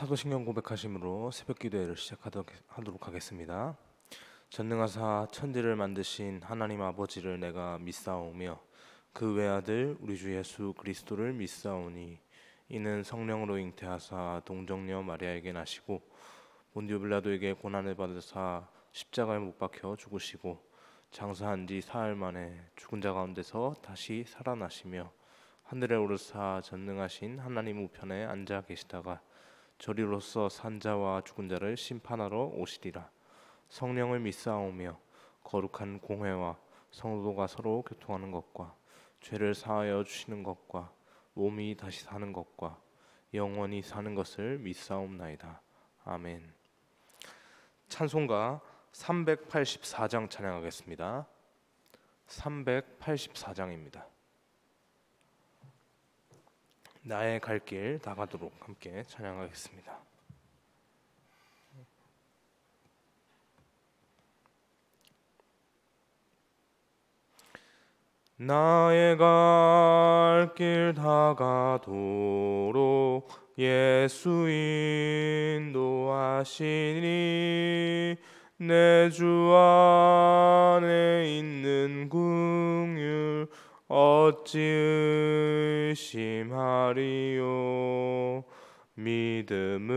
사도신경 고백하심으로 새벽기도회를 시작하도록 하겠습니다. 전능하사 천지를 만드신 하나님 아버지를 내가 믿사오며 그 외아들 우리 주 예수 그리스도를 믿사오니 이는 성령으로 잉태하사 동정녀 마리아에게 나시고 본디오 빌라도에게 고난을 받으사 십자가에 못 박혀 죽으시고 장사한 지 사흘 만에 죽은 자 가운데서 다시 살아나시며 하늘에 오르사 전능하신 하나님 우편에 앉아 계시다가 저리로서 산자와 죽은 자를 심판하러 오시리라. 성령을 믿사오며 거룩한 공회와 성도가 서로 교통하는 것과 죄를 사하여 주시는 것과 몸이 다시 사는 것과 영원히 사는 것을 믿사옵나이다. 아멘. 찬송가 384장 찬양하겠습니다. 384장입니다. 나의 갈 길 다가도록 함께 찬양하겠습니다. 나의 갈 길 다가도록 예수 인도하시니 내 주 안에 있는 긍휼 어찌 의심하리요. 믿음으로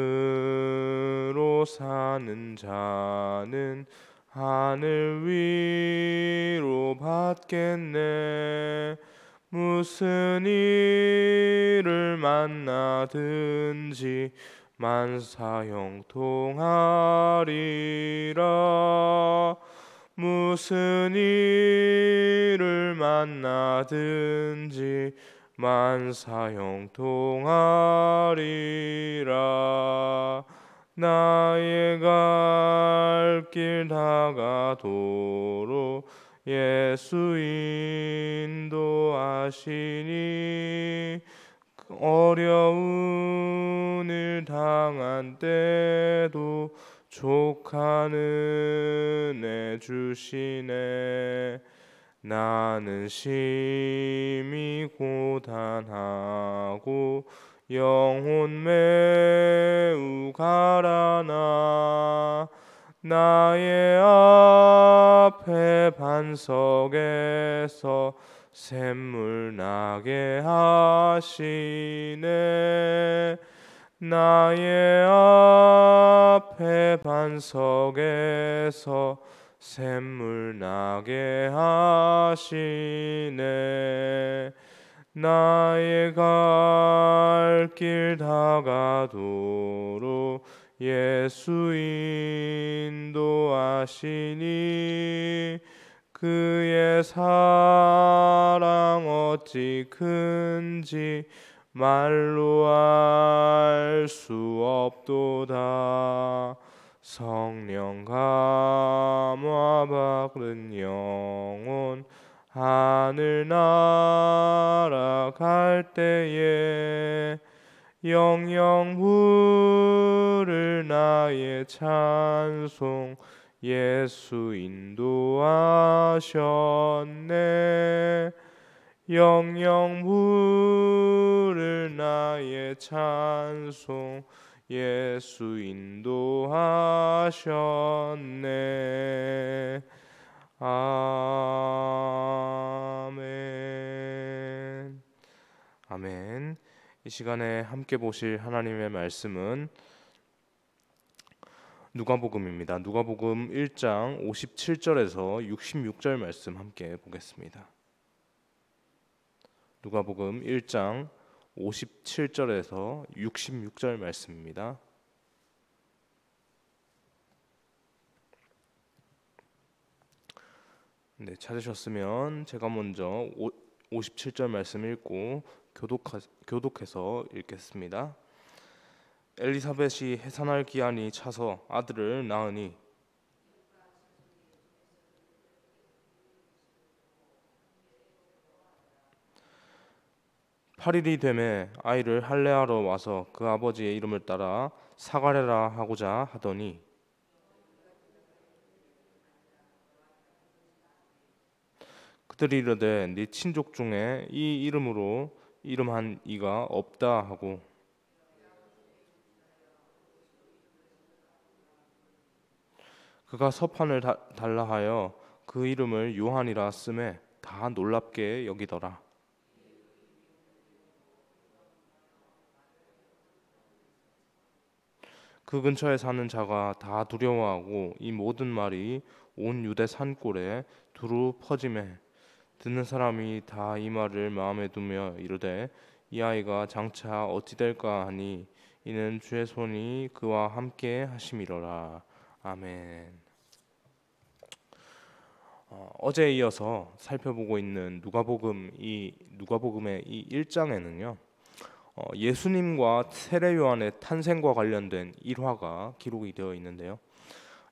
사는 자는 하늘 위로 받겠네. 무슨 일을 만나든지 만사형통하리라. 무슨 일을 만나든지 만사형통하리라. 나의 갈 길 다가도록 예수 인도하시니 어려운 일 당한 때도 족한 은혜 주시네. 나는 심히 고단하고 영혼 매우 가라나 나의 앞에 반석에서 샘물 나게 하시네. 나의 앞에 반석에서 샘물 나게 하시네. 나의 갈 길 다가도록 예수 인도하시니 그의 사랑 어찌 큰지 말로 알 수 없도다. 성령 감화 받은 영혼 하늘 날아갈 때에 영영 부를 나의 찬송 예수 인도하셨네. 영영 부를 나의 찬송 예수 인도하셨네. 아멘. 아멘. 이 시간에 함께 보실 하나님의 말씀은 누가복음입니다. 누가복음 1장 57절에서 66절 말씀 함께 보겠습니다. 누가복음 1장 57절에서 66절 말씀입니다. 네, 찾으셨으면 제가 먼저 57절 말씀 읽고 교독해서 읽겠습니다. 엘리사벳이 해산할 기한이 차서 아들을 낳으니 (8일이) 되매 아이를 할례하러 와서 그 아버지의 이름을 따라 사가랴라 하고자 하더니 그들이 이르되 네 친족 중에 이 이름으로 이름한 이가 없다 하고 그가 서판을 달라 하여 그 이름을 요한이라 쓰매 다 놀랍게 여기더라. 그 근처에 사는 자가 다 두려워하고 이 모든 말이 온 유대 산골에 두루 퍼지매 듣는 사람이 다 이 말을 마음에 두며 이르되 이 아이가 장차 어찌 될까 하니 이는 주의 손이 그와 함께 하심이로라. 아멘. 어제에 이어서 살펴보고 있는 누가복음의 이 1장에는요. 예수님과 세례 요한의 탄생과 관련된 일화가 기록이 되어 있는데요.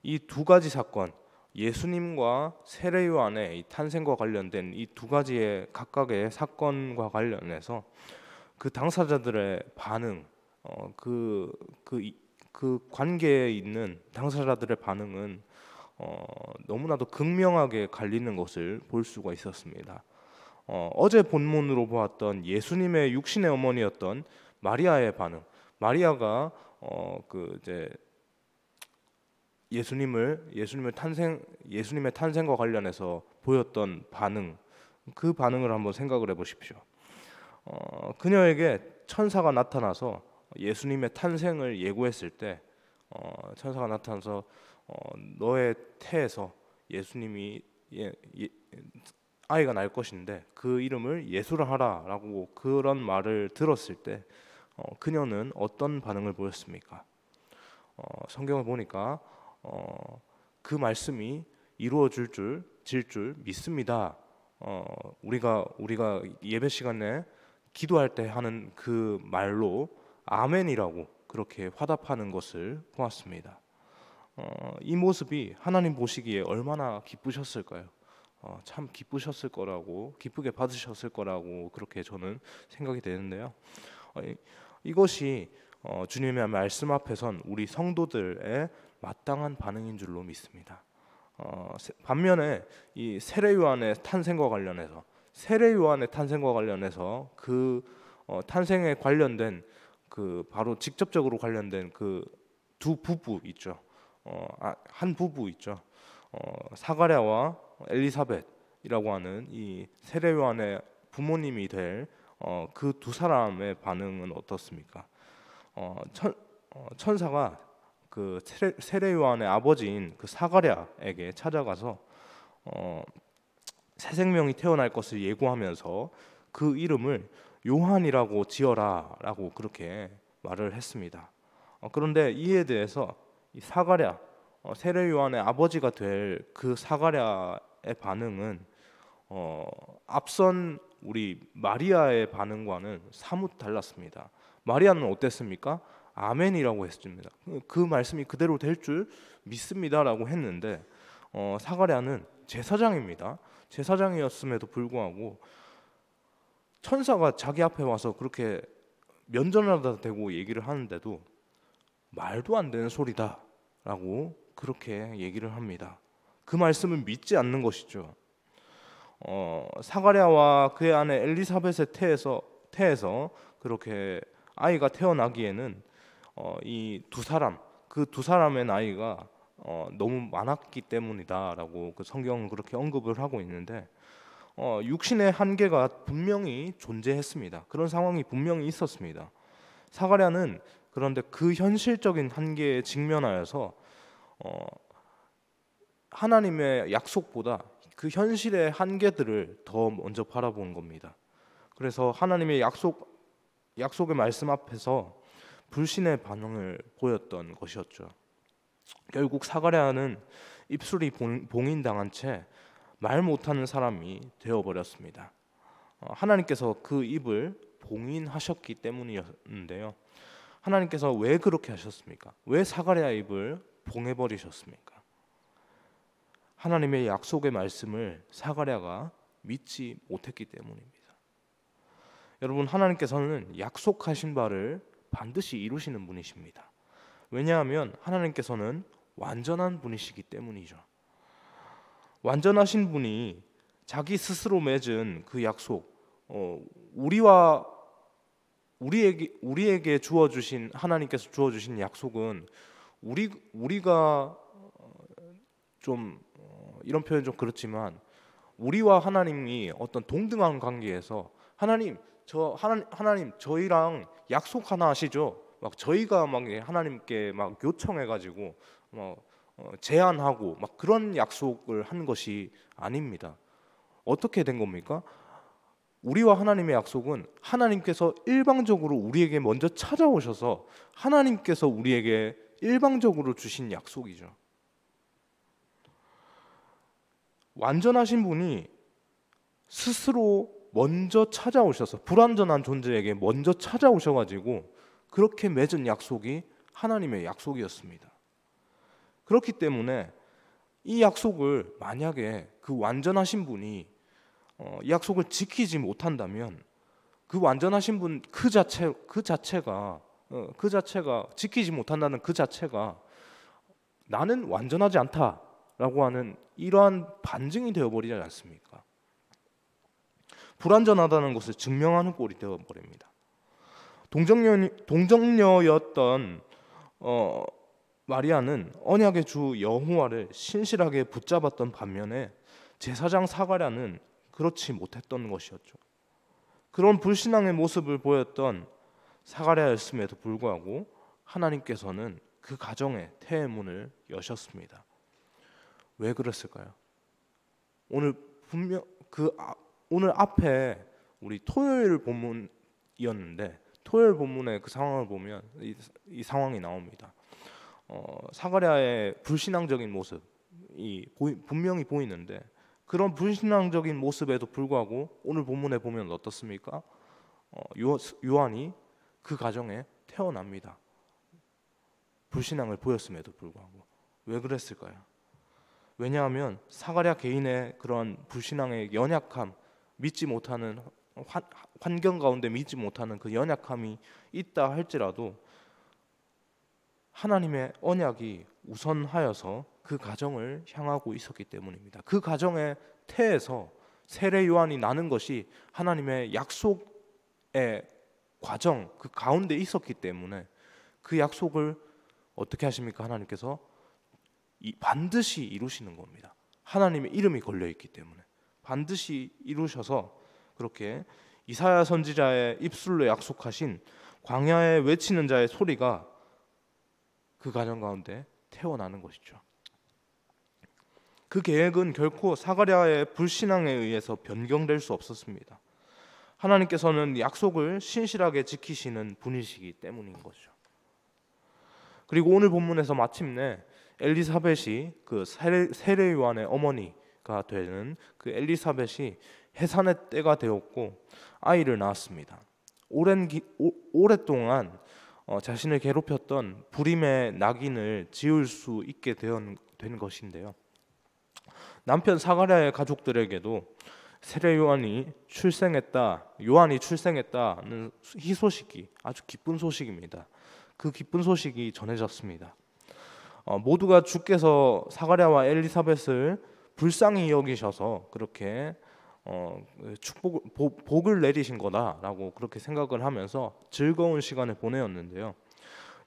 이 두 가지 사건, 예수님과 세례 요한의 이 탄생과 관련된 이 두 가지의 각각의 사건과 관련해서 그 당사자들의 반응, 그 관계에 있는 당사자들의 반응은 너무나도 극명하게 갈리는 것을 볼 수가 있었습니다. 어제 본문으로 보았던 예수님의 육신의 어머니였던 마리아의 반응, 마리아가 이제 예수님의 탄생과 관련해서 보였던 반응, 그 반응을 한번 생각을 해보십시오. 그녀에게 천사가 나타나서 예수님의 탄생을 예고했을 때, 천사가 나타나서 너의 태에서 예수님이 아이가 날 것인데 그 이름을 예수라 하라라고 그런 말을 들었을 때 그녀는 어떤 반응을 보였습니까? 성경을 보니까 그 말씀이 이루어질 줄 믿습니다. 우리가 예배 시간에 기도할 때 하는 그 말로 아멘이라고 그렇게 화답하는 것을 보았습니다. 이 모습이 하나님 보시기에 얼마나 기쁘셨을까요? 참 기쁘셨을 거라고, 기쁘게 받으셨을 거라고 그렇게 저는 생각이 되는데요. 이것이 주님의 말씀 앞에선 우리 성도들의 마땅한 반응인 줄로 믿습니다. 반면에 이 세례 요한의 탄생과 관련해서 그 탄생에 관련된 그 바로 직접적으로 관련된 그 두 부부 있죠. 한 부부 있죠. 사가랴와 엘리사벳이라고 하는 이 세례 요한의 부모님이 될 그 두 사람의 반응은 어떻습니까? 천사가 그 세례 요한의 아버지인 그 사가랴에게 찾아가서 새 생명이 태어날 것을 예고하면서 그 이름을 요한이라고 지어라라고 그렇게 말을 했습니다. 그런데 이에 대해서 이 사가랴, 세례 요한의 아버지가 될 그 사가랴의 반응은 앞선 우리 마리아의 반응과는 사뭇 달랐습니다. 마리아는 어땠습니까? 아멘이라고 했습니다. 그 말씀이 그대로 될 줄 믿습니다라고 했는데 사가랴는 제사장입니다. 제사장이었음에도 불구하고 천사가 자기 앞에 와서 그렇게 면전하다 대고 얘기를 하는데도 말도 안 되는 소리다라고 그렇게 얘기를 합니다. 그 말씀을 믿지 않는 것이죠. 사가랴와 그의 아내 엘리사벳의 태에서 그렇게 아이가 태어나기에는 이 그 두 사람의 나이가 너무 많았기 때문이다라고 그 성경은 그렇게 언급을 하고 있는데 육신의 한계가 분명히 존재했습니다. 그런 상황이 분명히 있었습니다. 사가랴는 그런데 그 현실적인 한계에 직면하여서 하나님의 약속보다 그 현실의 한계들을 더 먼저 바라본 겁니다. 그래서 하나님의 약속의 말씀 앞에서 불신의 반응을 보였던 것이었죠. 결국 사가랴는 입술이 봉인당한 채 말 못하는 사람이 되어버렸습니다. 하나님께서 그 입을 봉인하셨기 때문이었는데요. 하나님께서 왜 그렇게 하셨습니까? 왜 사가랴 입을 봉해버리셨습니까? 하나님의 약속의 말씀을 사가랴가 믿지 못했기 때문입니다. 여러분, 하나님께서는 약속하신 바를 반드시 이루시는 분이십니다. 왜냐하면 하나님께서는 완전한 분이시기 때문이죠. 완전하신 분이 자기 스스로 맺은 그 약속, 우리에게 주어주신 하나님께서 주어주신 약속은 우리가 좀 이런 표현 좀 그렇지만 우리와 하나님이 어떤 동등한 관계에서 하나님 저희랑 약속 하나 하시죠. 막 저희가 막 하나님께 막 요청해가지고 제안하고 막 그런 약속을 한 것이 아닙니다. 어떻게 된 겁니까? 우리와 하나님의 약속은 하나님께서 일방적으로 우리에게 먼저 찾아오셔서 하나님께서 우리에게 일방적으로 주신 약속이죠. 완전하신 분이 스스로 먼저 찾아오셔서 불완전한 존재에게 먼저 찾아오셔가지고 그렇게 맺은 약속이 하나님의 약속이었습니다. 그렇기 때문에 이 약속을 만약에 그 완전하신 분이 이 약속을 지키지 못한다면 그 완전하신 분 그 자체가 지키지 못한다는 그 자체가 나는 완전하지 않다라고 하는 이러한 반증이 되어버리지 않습니까? 불완전하다는 것을 증명하는 꼴이 되어버립니다. 동정녀였던 마리아는 언약의 주 여호와를 신실하게 붙잡았던 반면에 제사장 사가랴는 그렇지 못했던 것이었죠. 그런 불신앙의 모습을 보였던 사가랴였음에도 불구하고 하나님께서는 그 가정의 태의 문을 여셨습니다. 왜 그랬을까요? 오늘 앞에 우리 토요일 본문이었는데 토요일 본문의 그 상황을 보면 이 상황이 나옵니다. 사가랴의 불신앙적인 모습이 분명히 보이는데 그런 불신앙적인 모습에도 불구하고 오늘 본문에 보면 어떻습니까? 요한이 그 가정에 태어납니다. 불신앙을 보였음에도 불구하고. 왜 그랬을까요? 왜냐하면 사가랴 개인의 그런 불신앙의 연약함, 믿지 못하는 환경 가운데 믿지 못하는 그 연약함이 있다 할지라도 하나님의 언약이 우선하여서 그 가정을 향하고 있었기 때문입니다. 그 가정의 태에서 세례 요한이 나는 것이 하나님의 약속의 과정 그 가운데 있었기 때문에 그 약속을 어떻게 하십니까? 하나님께서 반드시 이루시는 겁니다. 하나님의 이름이 걸려 있기 때문에 반드시 이루셔서 그렇게 이사야 선지자의 입술로 약속하신 광야에 외치는 자의 소리가 그 가정 가운데 태어나는 것이죠. 그 계획은 결코 사가랴의 불신앙에 의해서 변경될 수 없었습니다. 하나님께서는 약속을 신실하게 지키시는 분이시기 때문인 거죠. 그리고 오늘 본문에서 마침내 엘리사벳이 그 세례 요한의 어머니가 되는 그 엘리사벳이 해산의 때가 되었고 아이를 낳았습니다. 오랫동안 자신을 괴롭혔던 불임의 낙인을 지울 수 있게 된 것인데요. 남편 사가랴의 가족들에게도 세례 요한이 출생했다는 희소식이 아주 기쁜 소식입니다. 그 기쁜 소식이 전해졌습니다. 모두가 주께서 사가랴와 엘리사벳을 불쌍히 여기셔서 그렇게 복을 내리신 거다라고 그렇게 생각을 하면서 즐거운 시간을 보내었는데요.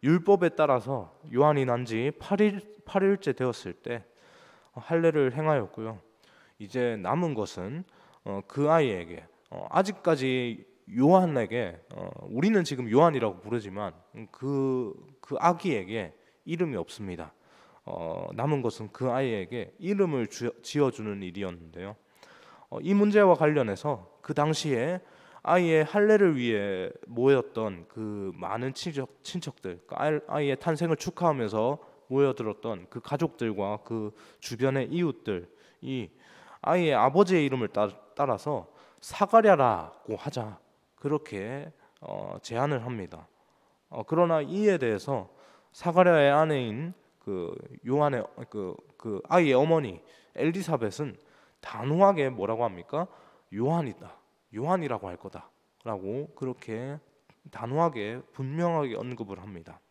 율법에 따라서 요한이 난 지 8일째 되었을 때 할례를 행하였고요. 이제 남은 것은 그 아이에게 아직까지 요한에게 우리는 지금 요한이라고 부르지만 그 아기에게 이름이 없습니다. 남은 것은 그 아이에게 이름을 지어주는 일이었는데요. 이 문제와 관련해서 그 당시에 아이의 할례를 위해 모였던 그 많은 친척들, 아이의 탄생을 축하하면서 모여들었던 그 가족들과 그 주변의 이웃들이 아이의 아버지의 이름을 따라서 사가랴라고 하자 그렇게 제안을 합니다. 그러나 이에 대해서 사가랴의 아내인 그 요한의 그 아이의 어머니 엘리사벳은 단호하게 뭐라고 합니까? 요한이라고 할 거다라고 그렇게 단호하게 분명하게 언급을 합니다.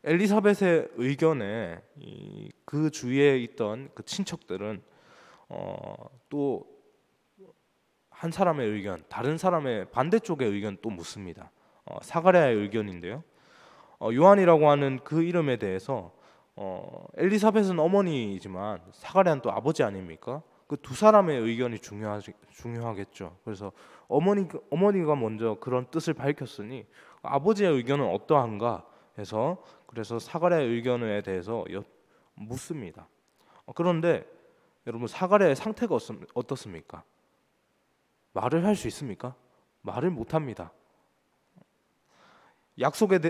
엘리사벳의 의견에 그 주위에 있던 그 친척들은 또 한 사람의 의견, 다른 사람의 반대쪽의 의견 또 묻습니다. 사가랴의 의견인데요. 요한이라고 하는 그 이름에 대해서 엘리사벳은 어머니이지만 사가랴는 또 아버지 아닙니까? 그 두 사람의 의견이 중요하겠죠. 그래서 어머니가 먼저 그런 뜻을 밝혔으니 아버지의 의견은 어떠한가 해서 그래서 사가랴의 의견에 대해서 묻습니다. 그런데 여러분 사가랴의 상태가 어떻습니까? 말을 할 수 있습니까? 말을 못합니다.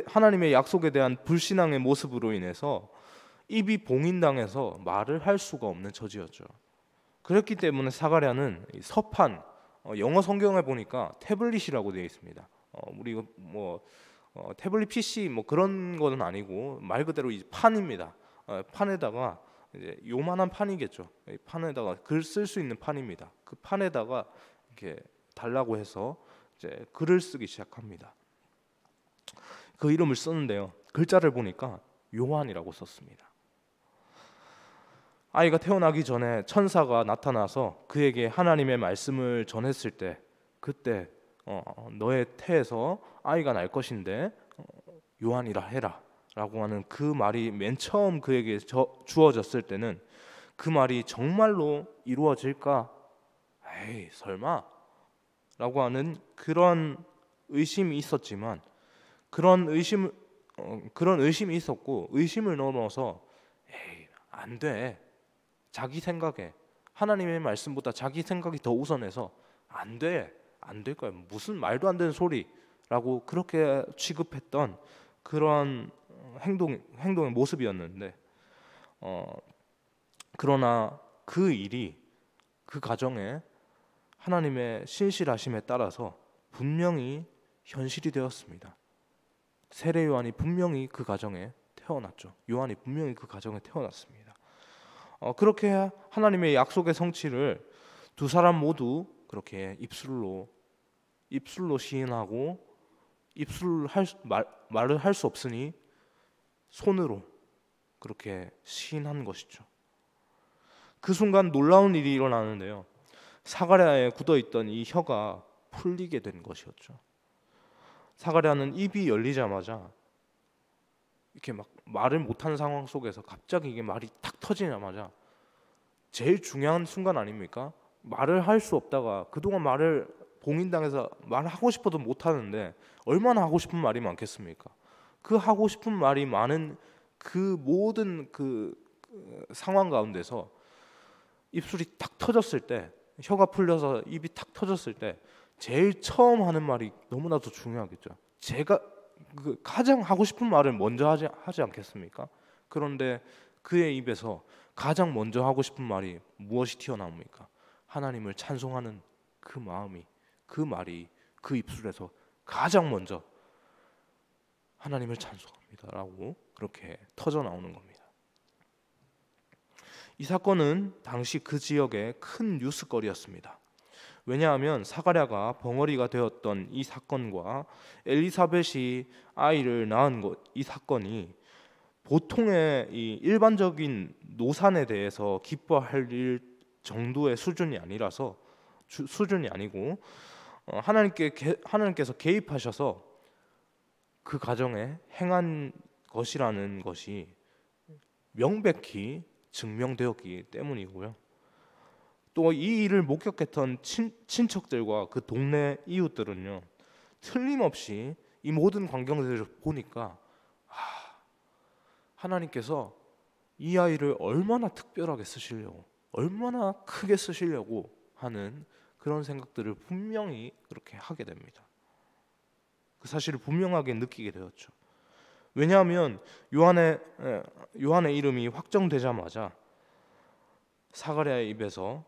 하나님의 약속에 대한 불신앙의 모습으로 인해서 입이 봉인당해서 말을 할 수가 없는 처지였죠. 그렇기 때문에 사가랴는 서판, 영어 성경에 보니까 태블릿이라고 되어 있습니다. 우리 태블릿 PC 그런 거는 아니고 말 그대로 이 판입니다. 판에다가 이제 요만한 판이겠죠. 판에다가 글 쓸 수 있는 판입니다. 그 판에다가 이렇게 달라고 해서 이제 글을 쓰기 시작합니다. 그 이름을 쓰는데요. 글자를 보니까 요한이라고 썼습니다. 아이가 태어나기 전에 천사가 나타나서 그에게 하나님의 말씀을 전했을 때 그때 너의 태에서 아이가 날 것인데 요한이라 해라 라고 하는 그 말이 맨 처음 그에게 주어졌을 때는 그 말이 정말로 이루어질까? 에이 설마 라고 하는 그런 의심이 있었지만 그런 의심이 있었고 의심을 넘어서 에이 안 돼. 자기 생각에 하나님의 말씀보다 자기 생각이 더 우선해서 안 될 거야. 무슨 말도 안 되는 소리라고 그렇게 취급했던 그런 행동의 모습이었는데 그러나 그 일이 그 가정에 하나님의 신실하심에 따라서 분명히 현실이 되었습니다. 세례 요한이 분명히 그 가정에 태어났죠. 요한이 분명히 그 가정에 태어났습니다. 그렇게 하나님의 약속의 성취를 두 사람 모두 그렇게 입술로 시인하고 말을 할 수 없으니 손으로 그렇게 시인한 것이죠. 그 순간 놀라운 일이 일어나는데요. 사가랴에 굳어있던 이 혀가 풀리게 된 것이었죠. 사가랴는 입이 열리자마자 이렇게 막 말을 못하는 상황 속에서 갑자기 이게 말이 탁 터지자마자 제일 중요한 순간 아닙니까? 말을 할 수 없다가 그동안 말을 봉인당해서 말하고 싶어도 못하는데 얼마나 하고 싶은 말이 많겠습니까? 그 하고 싶은 말이 많은 그 모든 그 상황 가운데서 입술이 탁 터졌을 때 혀가 풀려서 입이 탁 터졌을 때 제일 처음 하는 말이 너무나도 중요하겠죠. 제가 가장 하고 싶은 말을 먼저 하지 않겠습니까? 그런데 그의 입에서 가장 먼저 하고 싶은 말이 무엇이 튀어나옵니까? 하나님을 찬송하는 그 마음이 그 말이 그 입술에서 가장 먼저 하나님을 찬송합니다라고 그렇게 터져 나오는 겁니다. 이 사건은 당시 그 지역의 큰 뉴스거리였습니다. 왜냐하면 사가랴가 벙어리가 되었던 이 사건과 엘리사벳이 아이를 낳은 이 사건이 보통의 이 일반적인 노산에 대해서 기뻐할 정도의 수준이 아니고 하나님께서 개입하셔서 그 가정에 행한 것이라는 것이 명백히 증명되었기 때문이고요. 또 이 일을 목격했던 친척들과 그 동네 이웃들은요, 틀림없이 이 모든 광경들을 보니까 하나님께서 이 아이를 얼마나 특별하게 쓰시려고, 얼마나 크게 쓰시려고 하는 그런 생각들을 분명히 그렇게 하게 됩니다. 그 사실을 분명하게 느끼게 되었죠. 왜냐하면 요한의 이름이 확정되자마자 사가랴의 입에서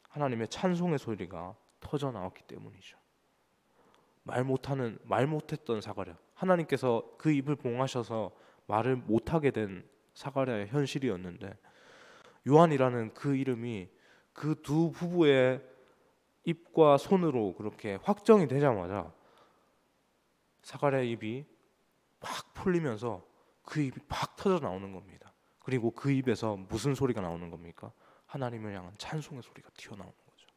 하나님의 찬송의 소리가 터져 나왔기 때문이죠. 말 못했던 사가랴, 하나님께서 그 입을 봉하셔서 말을 못하게 된 사가랴의 현실이었는데 요한이라는 그 이름이 그 두 부부의 입과 손으로 그렇게 확정이 되자마자 사가랴의 입이 팍 풀리면서 그 입이 팍 터져 나오는 겁니다. 그리고 그 입에서 무슨 소리가 나오는 겁니까? 하나님을 향한 찬송의 소리가 튀어나오는 거죠.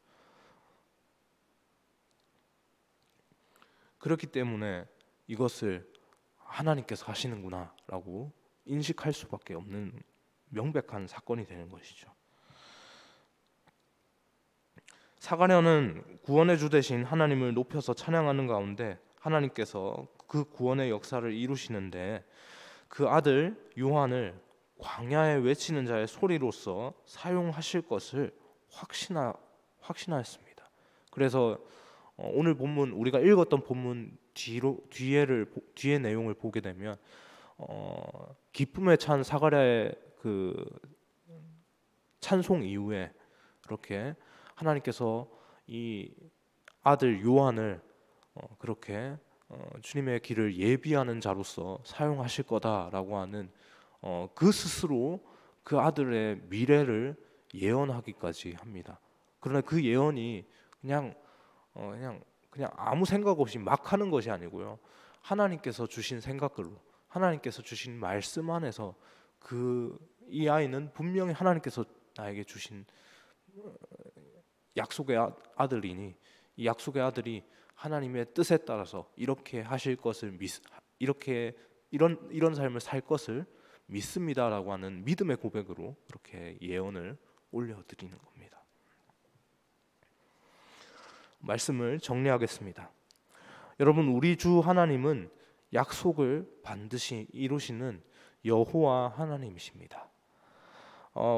그렇기 때문에 이것을 하나님께서 하시는구나 라고 인식할 수밖에 없는 명백한 사건이 되는 것이죠. 사가랴는 구원의 주 되신 하나님을 높여서 찬양하는 가운데 하나님께서 그 구원의 역사를 이루시는데 그 아들 요한을 광야에 외치는 자의 소리로서 사용하실 것을 확신하였습니다. 그래서 오늘 본문 우리가 읽었던 본문 뒤에 내용을 보게 되면 기쁨에 찬 사가랴의 그 찬송 이후에 이렇게 하나님께서 이 아들 요한을 그렇게 주님의 길을 예비하는 자로서 사용하실 거다라고 하는 그 스스로 그 아들의 미래를 예언하기까지 합니다. 그러나 그 예언이 그냥 아무 생각 없이 막 하는 것이 아니고요. 하나님께서 주신 생각으로 하나님께서 주신 말씀 안에서 이 아이는 분명히 하나님께서 나에게 주신 약속의 아들이니 이 약속의 아들이 하나님의 뜻에 따라서 이렇게 하실 것을 이런 삶을 살 것을 믿습니다라고 하는 믿음의 고백으로 그렇게 예언을 올려드리는 겁니다. 말씀을 정리하겠습니다. 여러분, 우리 주 하나님은 약속을 반드시 이루시는 여호와 하나님이십니다.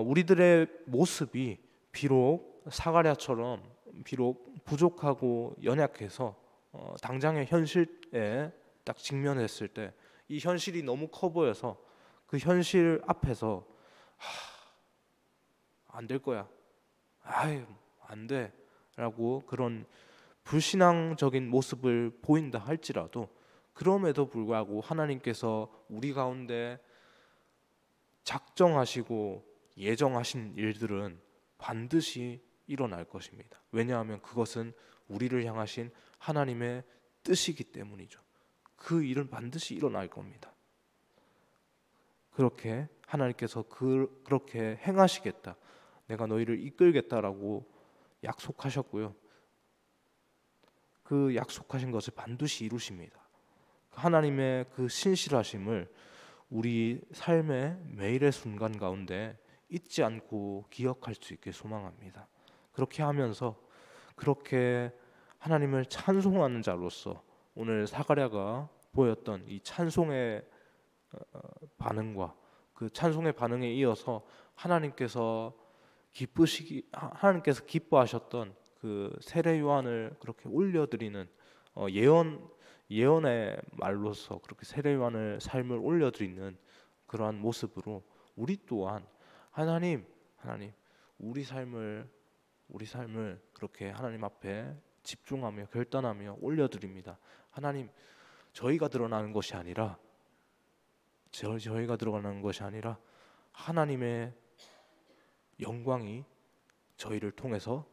우리들의 모습이 비록 사가랴처럼 비록 부족하고 연약해서 당장의 현실에 딱 직면했을 때 이 현실이 너무 커 보여서 그 현실 앞에서 안 될 거야, 안 돼 라고 그런 불신앙적인 모습을 보인다 할지라도 그럼에도 불구하고 하나님께서 우리 가운데 작정하시고 예정하신 일들은 반드시 일어날 것입니다. 왜냐하면 그것은 우리를 향하신 하나님의 뜻이기 때문이죠. 그 일은 반드시 일어날 겁니다. 그렇게 하나님께서 그렇게 행하시겠다, 내가 너희를 이끌겠다라고 약속하셨고요. 그 약속하신 것을 반드시 이루십니다. 하나님의 그 신실하심을 우리 삶의 매일의 순간 가운데 잊지 않고 기억할 수 있게 소망합니다. 그렇게 하면서 그렇게 하나님을 찬송하는 자로서 오늘 사가랴가 보였던 이 찬송의 반응과 그 찬송의 반응에 이어서 하나님께서 기뻐하셨던 그 세례 요한을 그렇게 올려드리는 예언의 말로서 그렇게 세례 요한의 삶을 올려드리는 그러한 모습으로 우리 또한 하나님 우리 삶을 그렇게 하나님 앞에 집중하며 결단하며 올려드립니다. 하나님, 저희가 드러나는 것이 아니라 하나님의 영광이 저희를 통해서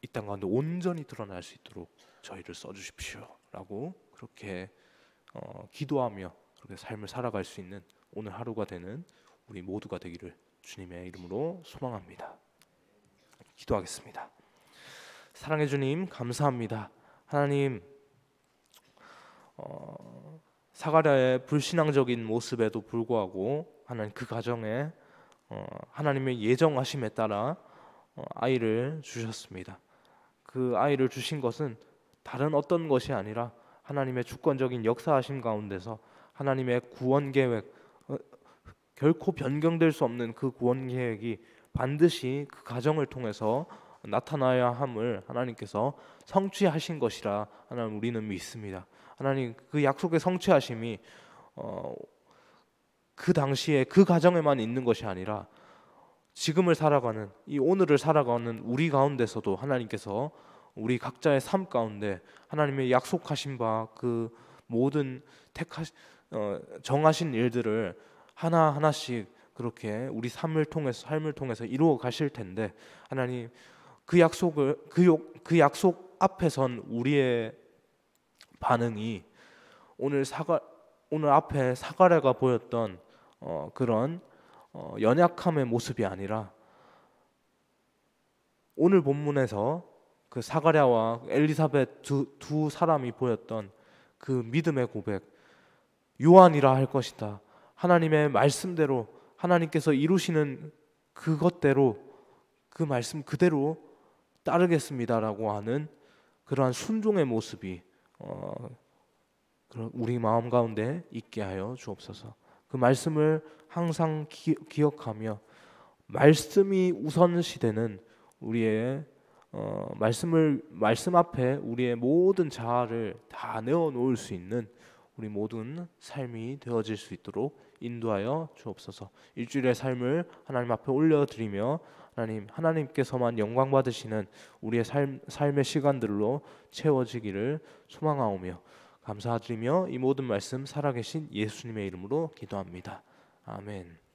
이 땅 가운데 온전히 드러날 수 있도록 저희를 써주십시오라고 그렇게 기도하며 그렇게 삶을 살아갈 수 있는 오늘 하루가 되는 우리 모두가 되기를 주님의 이름으로 소망합니다. 기도하겠습니다. 사랑해 주님, 감사합니다. 하나님, 사가랴의 불신앙적인 모습에도 불구하고 하나님 그 가정에 하나님의 예정하심에 따라 아이를 주셨습니다. 그 아이를 주신 것은 다른 어떤 것이 아니라 하나님의 주권적인 역사하심 가운데서 하나님의 구원 계획, 결코 변경될 수 없는 그 구원 계획이 반드시 그 가정을 통해서 나타나야 함을 하나님께서 성취하신 것이라 하나님 우리는 믿습니다. 하나님, 그 약속의 성취하심이 그 당시에 그 가정에만 있는 것이 아니라 지금을 살아가는 이 오늘을 살아가는 우리 가운데서도 하나님께서 우리 각자의 삶 가운데 하나님의 약속하신 바 그 모든 정하신 일들을 하나하나씩 그렇게 우리 삶을 통해서 이루어 가실 텐데 하나님, 그 약속 앞에 선 우리의 반응이 오늘 앞에 사가랴가 보였던 그런 연약함의 모습이 아니라 오늘 본문에서 그 사가랴와 엘리사벳 두 사람이 보였던 그 믿음의 고백, 요한이라 할 것이다. 하나님의 말씀대로 하나님께서 이루시는 그것대로 그 말씀 그대로 따르겠습니다라고 하는 그러한 순종의 모습이 우리 마음 가운데 있게 하여 주옵소서. 그 말씀을 항상 기억하며 말씀이 우선 시되는 우리의 말씀 앞에 우리의 모든 자아를 다 내어 놓을 수 있는 우리 모든 삶이 되어질 수 있도록 인도하여 주옵소서. 일주일의 삶을 하나님 앞에 올려드리며 하나님께서만 영광 받으시는 우리의 삶의 시간들로 채워지기를 소망하오며 감사드리며 이 모든 말씀 살아계신 예수님의 이름으로 기도합니다. 아멘.